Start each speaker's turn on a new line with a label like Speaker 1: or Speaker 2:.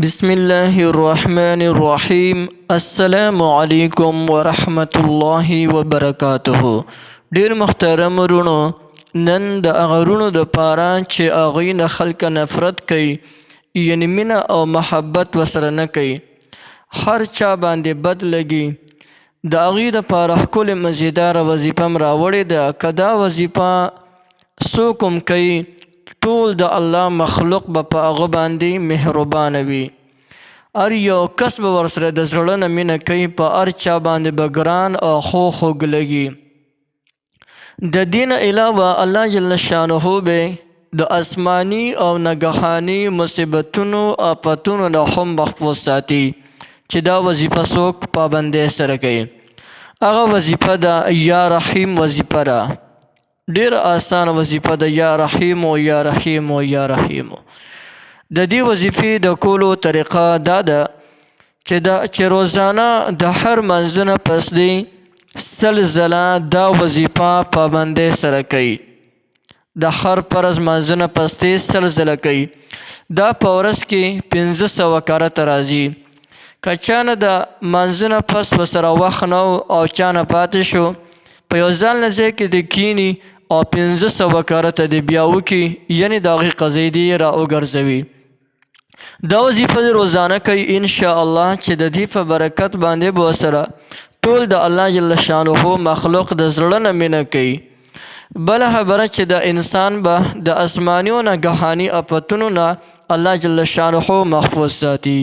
Speaker 1: بسم الله الرحمن الرحيم. السلام علیکم ورحمة الله وبرکاته. ډیر محترم ورونو، نن د هغه ورونو د پاره چې هغوی نه خلک نفرت کوي، یعنی مینه او محبت ورسره نه کوي، هر چا باندې بد لګي، د هغوی دپاره ښکلې مزیداره وظیفه م راوړې ده. که دا وظیفه څوک هم کوي، ټول د الله مخلوق به په هغه باندې مهربانه وي. هر یو کس به ورسره د زړه نه مینه کوي، په هر چا باندې به ګران او خوږ لګي. د دې نه علاوه الله جل شانه به د آسماني او نګهاني مصیبتونو آفتونو نه هم محفوظ ساتي چې دا وظیفه څوک پابندۍ سره کوي. هغه وظیفه ده یا رحیم وظیفه ده. ډېره اسانه وظیفه ده، یا رحیم و یا رحیم و یا رحیم. د دې وظیفې د کولو طریقه دا ده چې روزانه د هر منځ نه پس دی 100 ځله دا وظیفه پابندۍ سره کوي. د هر فرض منځ نه پس دی 100 ځله کوي. دا په ورځ کې 500 کرته راځي. که چا نه د منځ نه پس ورسره وخت نه او چا نه پاتې شو، په یو ځل نه ځای کې د کیني او 500 کرته د بیا وکړي، یعنې د هغې قضیې دې را وګرځوي. دا وظیفه روزانه کوي انشاءالله چې د دې په برکت باندې به ورسره ټول د الله جل شانه مخلوق د زړه نه مینه کوي. بله خبره چې د انسان به د آسماني او نګهاني آفتونو نه الله جل شانه محفوظ ساتي.